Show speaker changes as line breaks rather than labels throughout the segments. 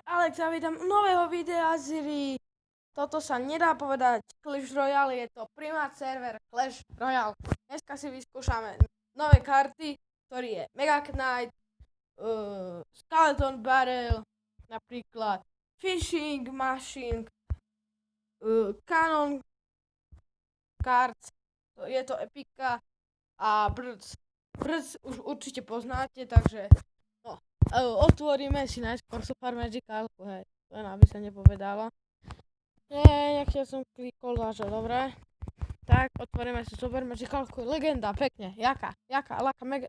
Alex, ja vydám nového videa z hry. Toto sa nedá povedať Clash Royale, je to primát server Clash Royale. Dneska si vyskúšame nové karty, ktorý je Mega Knight, Skeleton Barrel, napríklad Fishing Machine, Cannon Cards, je to Epika a Birds. Birds už určite poznáte, takže no. Otvoríme si najskôr Super Magicalku, hej, len aby sa nepovedalo. Jak ja som klikol, že dobre. Tak, otvoríme si Super Magicalku, legenda, pekne, jaká, laka, mega,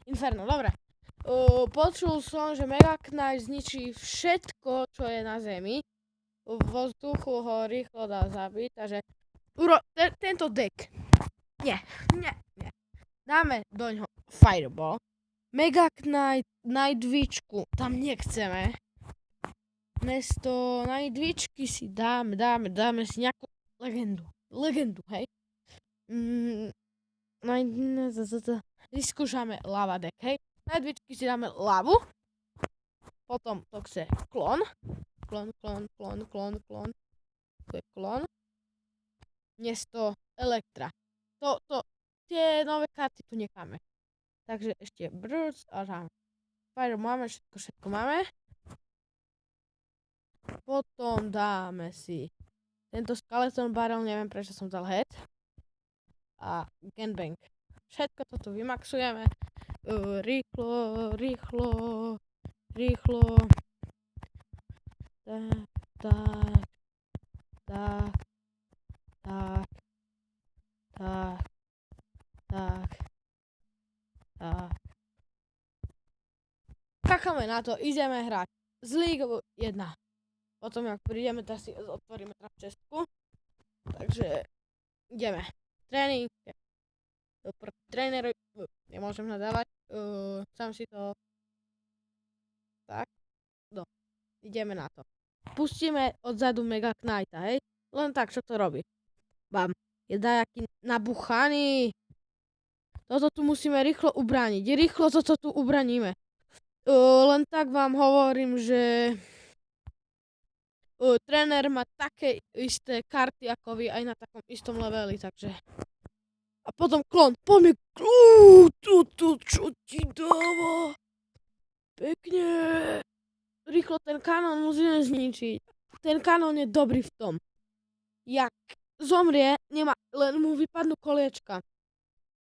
inferno, dobre. Počul som, že Mega Knight zničí všetko, čo je na zemi. Vo vzduchu ho rýchlo dá zabiť, takže tento deck. Nie. Dáme doňho Fireball. Mega Knight, Nightwichku, tam nechceme. Mesto Nightwichky si dáme si nejakú legendu, hej. Vyskúšame lava deck, hej. Nightwichky si dáme lavu. Potom to chce klon. To je klon. Mesto Elektra. Tie nové karty tu necháme. Takže ešte Birds a tam Fire máme, všetko máme. Potom dáme si tento Skeleton Barrel, neviem prečo som dal head. A Ganbang. Všetko toto vymaxujeme. Rýchlo. Tak. Kakáme na to, ideme hrať z League 1. Potom, jak prídeme, tak si otvoríme čestku. Takže ideme. Tréning. Tréner, nemôžem nadávať. Sám si to... Tak. No. Ideme na to. Pustíme odzadu Mega Knighta, hej? Len tak, čo to robí. Bam. Je dajaký nabuchaný. Toto tu musíme rýchlo ubrániť. Rýchlo toto tu ubraníme. Len tak vám hovorím, že tréner má také isté karty ako vy aj na takom istom leveli, takže... A potom klon. Poďme. Čo ti dáva? Pekne. Rýchlo ten kanón musíme zničiť. Ten kanón je dobrý v tom. Jak zomrie, len mu vypadnú koliečka.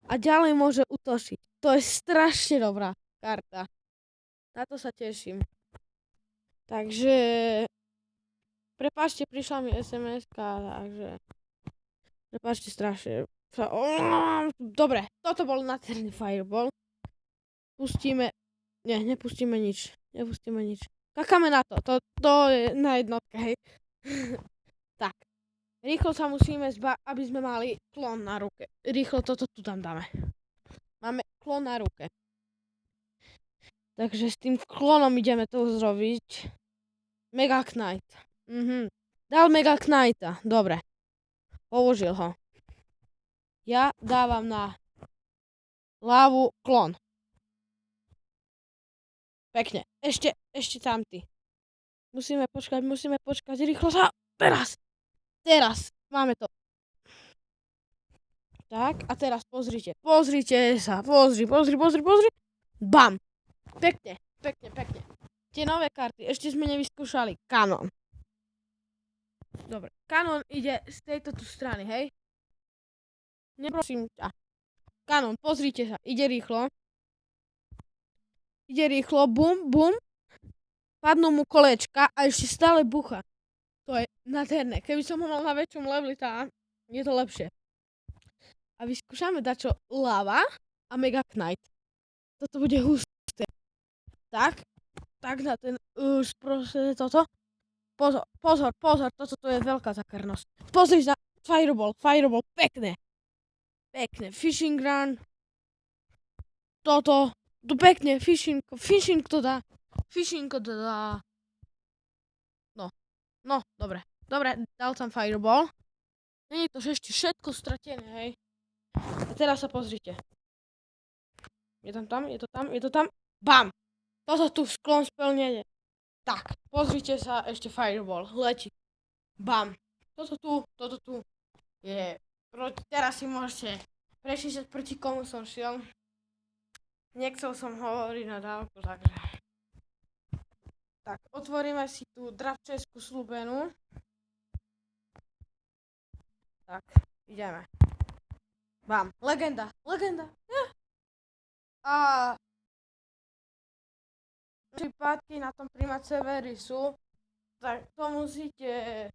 A ďalej môže útočiť. To je strašne dobrá karta. Na to sa teším. Takže... Prepáčte, prišla mi SMS-ka, takže... Prepáčte strašne. Dobre, toto bol nádherný Fireball. Pustíme... Nie, nepustíme nič. Kakáme na to. To je na jednotke, hej. Tak. Rýchlo sa musíme aby sme mali klon na ruke. Rýchlo toto tu tam dáme. Máme klon na ruke. Takže s tým klonom ideme to zrobiť. Mega Knight. Dal Mega Knighta. Dobre. Položil ho. Ja dávam na lávu klon. Pekne. Ešte tam ty. Musíme počkať. Rýchlo sa. Teraz. Máme to. Tak, a teraz pozrite sa. Pozri. Bam. Pekne. Tie nové karty. Ešte sme nevyskúšali. Kanon. Dobre. Kanon ide z tejto tu strany, hej? Neprosím ťa. Kanon, pozrite sa. Ide rýchlo. Bum. Padnú mu kolečka a ešte stále bucha. To je nádherné. Keby som ho mal na väčšom leveli, je to lepšie. A vyskúšame dačo lava a Mega Knight. Toto bude husté. Tak na ten sprostredie toto. Pozor, toto je veľká zakrnosť. Pozri sa, Fireball, pekne. Fishing run. Toto, pekne, fishing to dá. No, dobre, dal tam Fireball. Nie je to ešte všetko stratené, hej. A teraz sa pozrite. Je to tam. Bam! Toto tu sklon splnenie. Tak, pozrite sa, ešte Fireball, letí. Bam. Toto tu je teraz si môžete prečítať, proti komu som šiel. Nechcel som hovoriť na dávku, takže. Tak, otvoríme si tú dravčeskú slúbenú. Tak, ideme. Bam, legenda. A prípadky na tom Primat serveri sú, tak to musíte.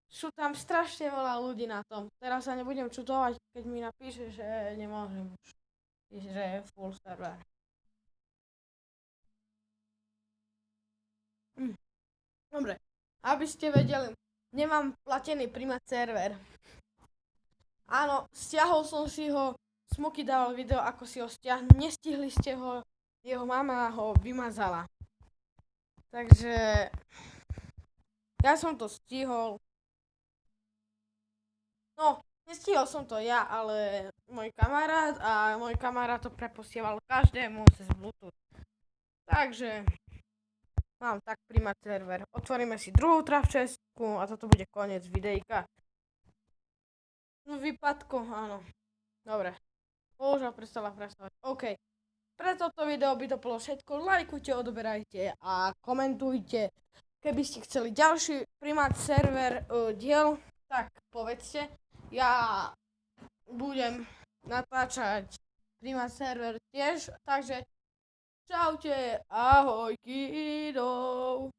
Sú tam strašne veľa ľudí na tom. Teraz sa nebudem čudovať, keď mi napíše, že nemôžem už. Že je full server. Dobre, aby ste vedeli, nemám platený Primat server. Áno, stiahol som si ho, Smoky dával video, ako si ho stiahnu, nestihli ste ho, jeho mama ho vymazala. Takže ja som to stihol. No, nestihol som to ja, ale môj kamarát to preposieval každému cez Bluetooth. Takže mám tak Primat server. Otvoríme si druhú dravčesku a toto bude koniec videjka. No výpadko, áno. Dobre. Bohužiaľ prestala pracovať. OK. Pre toto video by to bolo všetko. Lajkujte, odoberajte a komentujte. Keby ste chceli ďalší Primat server diel, tak povedzte. Ja budem natáčať Primat server tiež, takže čaute, ahoj kidov.